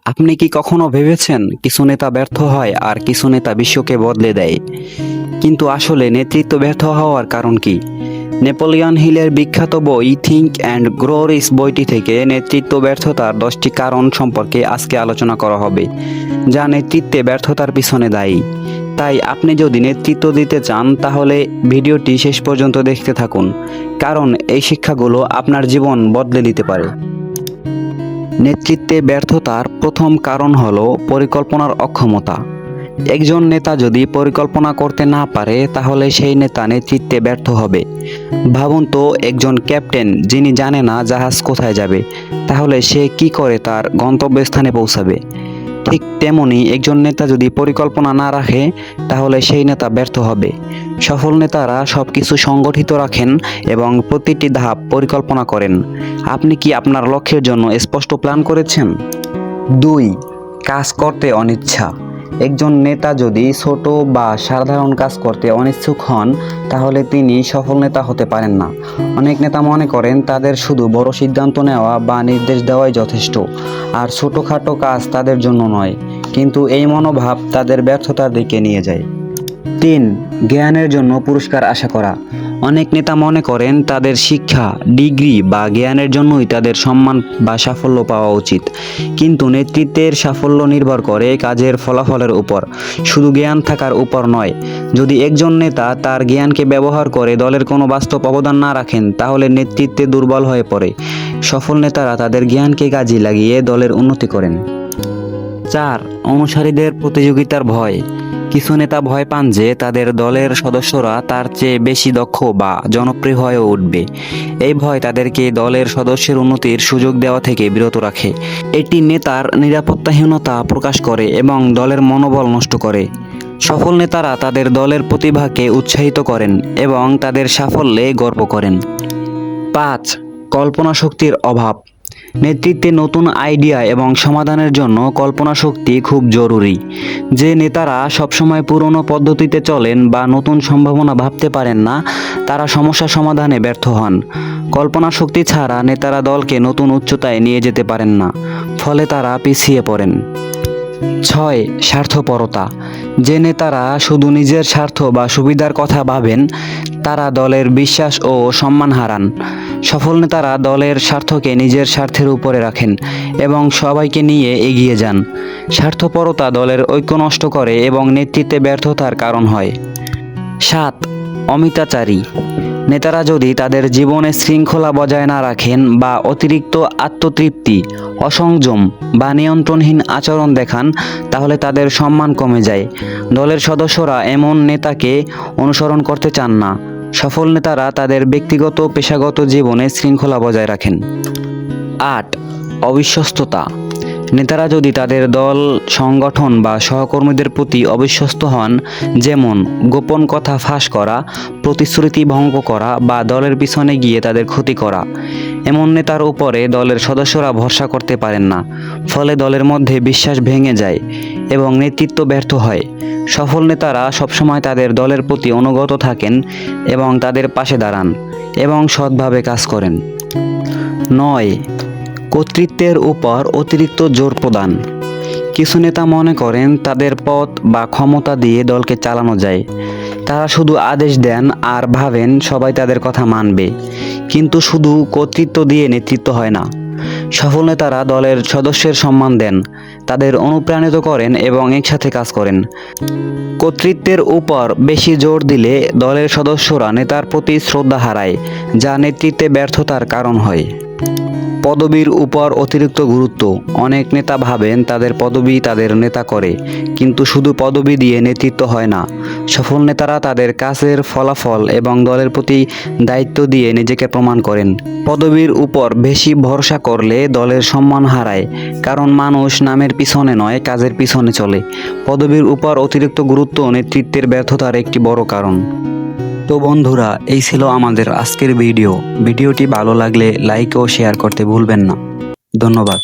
আপনি কি কখনো ভেবেছেন কিছু নেতা ব্যর্থ হয় আর কিছু নেতা বিশ্বকে বদলে দেয়? কিন্তু আসলে নেতৃত্ব ব্যর্থ হওয়ার কারণ কি? নেপোলিয়ন হিলের বিখ্যাত বই থিঙ্ক অ্যান্ড গ্রো রিচ বইটি থেকে নেতৃত্ব ব্যর্থতার 10টি কারণ সম্পর্কে আজকে আলোচনা করা হবে, যা নেতৃত্বে ব্যর্থতার পিছনে দায়ী। তাই আপনি যদি নেতৃত্ব দিতে চান তাহলে ভিডিওটি শেষ পর্যন্ত দেখতে থাকুন, কারণ এই শিক্ষাগুলো আপনার জীবন বদলে দিতে পারে। নেতৃত্বে ব্যর্থতার প্রথম কারণ হলো পরিকল্পনার অক্ষমতা। একজন নেতা যদি পরিকল্পনা করতে না পারে তাহলে সেই নেতা নেতৃত্বে ব্যর্থ হবে। ভাবুন তো, একজন ক্যাপ্টেন যিনি জানে না জাহাজ কোথায় যাবে, তাহলে সে কি করে তার গন্তব্যস্থানে পৌঁছাবে? ঠিক তেমনি একজন নেতা যদি পরিকল্পনা না রাখে তাহলে সেই নেতা ব্যর্থ হবে। সফল নেতারা সবকিছু সংগঠিত রাখেন এবং প্রতিটি ধাপ পরিকল্পনা করেন। আপনি কি আপনার লক্ষ্যের জন্য স্পষ্ট প্ল্যান করেছেন? 2. কাজ করতে অনিচ্ছা। একজন নেতা যদি ছোট বা সাধারণ কাজ করতে অনিচ্ছুক হন তাহলে তিনি সফল নেতা হতে পারেন না। অনেক নেতা মনে করেন তাদের শুধু বড় সিদ্ধান্ত নেওয়া বা নির্দেশ দেওয়াই যথেষ্ট, আর ছোটোখাটো কাজ তাদের জন্য নয়। কিন্তু এই মনোভাব তাদের ব্যর্থতার দিকে নিয়ে যায়। 3. জ্ঞানের জন্য পুরস্কার আশা করা। অনেক নেতা মনে করেন তাদের শিক্ষা, ডিগ্রি বা জ্ঞানের জন্যই তাদের সম্মান বা সাফল্য পাওয়া উচিত। কিন্তু নেতৃত্বের সাফল্য নির্ভর করে কাজের ফলাফলের উপর, শুধু জ্ঞান থাকার উপর নয়। যদি একজন নেতা তার জ্ঞানকে ব্যবহার করে দলের কোনো বাস্তব অবদান না রাখেন তাহলে নেতৃত্বে দুর্বল হয়ে পড়ে। সফল নেতারা তাদের জ্ঞানকে কাজে লাগিয়ে দলের উন্নতি করেন। 4. অনুসারীদের প্রতিযোগিতার ভয়। কিছু নেতা ভয় পান যে তাদের দলের সদস্যরা তার চেয়ে বেশি দক্ষ বা জনপ্রিয় হয়ে উঠবে। এই ভয় তাদেরকে দলের সদস্যের উন্নতির সুযোগ দেওয়া থেকে বিরত রাখে। এটি নেতার নিরাপত্তাহীনতা প্রকাশ করে এবং দলের মনোবল নষ্ট করে। সফল নেতারা তাদের দলের প্রতিভাকে উৎসাহিত করেন এবং তাদের সাফল্যে গর্ব করেন। 5. কল্পনা শক্তির অভাব। নেতৃত্বে নতুন আইডিয়া এবং সমাধানের জন্য কল্পনা শক্তি খুব জরুরি। যে নেতারা সবসময় পুরনো পদ্ধতিতে চলেন বা নতুন সম্ভাবনা ভাবতে পারেন না, তারা সমস্যা সমাধানে ব্যর্থ হন। কল্পনা শক্তি ছাড়া নেতারা দলকে নতুন উচ্চতায় নিয়ে যেতে পারেন না, ফলে তারা পিছিয়ে পড়েন। 6. স্বার্থপরতা। যে নেতারা শুধু নিজের স্বার্থ বা সুবিধার কথা ভাবেন তারা দলের বিশ্বাস ও সম্মান হারান। সফল নেতারা দলের স্বার্থকে নিজের স্বার্থের উপরে রাখেন এবং সবাইকে নিয়ে এগিয়ে যান। স্বার্থপরতা দলের ঐক্য নষ্ট করে এবং নেতৃত্বে ব্যর্থতার কারণ হয়। 7. অমিতাচারী। নেতারা যদি তাদের জীবনে শৃঙ্খলা বজায় না রাখেন বা অতিরিক্ত আত্মতৃপ্তি, অসংযম বা নিয়ন্ত্রণহীন আচরণ দেখান তাহলে তাদের সম্মান কমে যায়। দলের সদস্যরা এমন নেতাকে অনুসরণ করতে চান না। সফল নেতারা তাদের ব্যক্তিগত পেশাগত জীবনে শৃঙ্খলা বজায় রাখেন। 8. অবিশ্বস্ততা। নেতারা যদি তাদের দল, সংগঠন বা সহকর্মীদের প্রতি অবিশ্বস্ত হন, যেমন গোপন কথা ফাঁস করা, প্রতিশ্রুতি ভঙ্গ করা বা দলের পিছনে গিয়ে তাদের ক্ষতি করা, এমন নেতার উপরে দলের সদস্যরা ভরসা করতে পারেন না। ফলে দলের মধ্যে বিশ্বাস ভেঙে যায় এবং নেতৃত্ব ব্যর্থ হয়। সফল নেতারা সবসময় তাদের দলের প্রতি অনুগত থাকেন এবং তাদের পাশে দাঁড়ান এবং সৎভাবে কাজ করেন। 9. কর্তৃত্বের উপর অতিরিক্ত জোর প্রদান। কিছু নেতা মনে করেন তাদের পদ বা ক্ষমতা দিয়ে দলকে চালানো যায়। তারা শুধু আদেশ দেন আর ভাবেন সবাই তাদের কথা মানবে। কিন্তু শুধু কর্তৃত্ব দিয়ে নেতৃত্ব হয় না। সফল নেতারা দলের সদস্যের সম্মান দেন, তাদের অনুপ্রাণিত করেন এবং একসাথে কাজ করেন। কর্তৃত্বের উপর বেশি জোর দিলে দলের সদস্যরা নেতার প্রতি শ্রদ্ধা হারায়, যা নেতৃত্বে ব্যর্থতার কারণ হয়। পদবীর উপর অতিরিক্ত গুরুত্ব। অনেক নেতা ভাবেন তাদের পদবি তাদের নেতা করে, কিন্তু শুধু পদবি দিয়ে নেতৃত্ব হয় না। সফল নেতারা তাদের কাজের ফলাফল এবং দলের প্রতি দায়িত্ব দিয়ে নিজেকে প্রমাণ করেন। পদবীর উপর বেশি ভরসা করলে দলের সম্মান হারায়, কারণ মানুষ নামের পিছনে নয় কাজের পিছনে চলে। পদবীর উপর অতিরিক্ত গুরুত্ব নেতৃত্বের ব্যর্থতার একটি বড় কারণ। তো বন্ধুরা, এই ছিল আমাদের আজকের ভিডিওটি ভালো লাগলে লাইক ও শেয়ার করতে ভুলবেন না। ধন্যবাদ।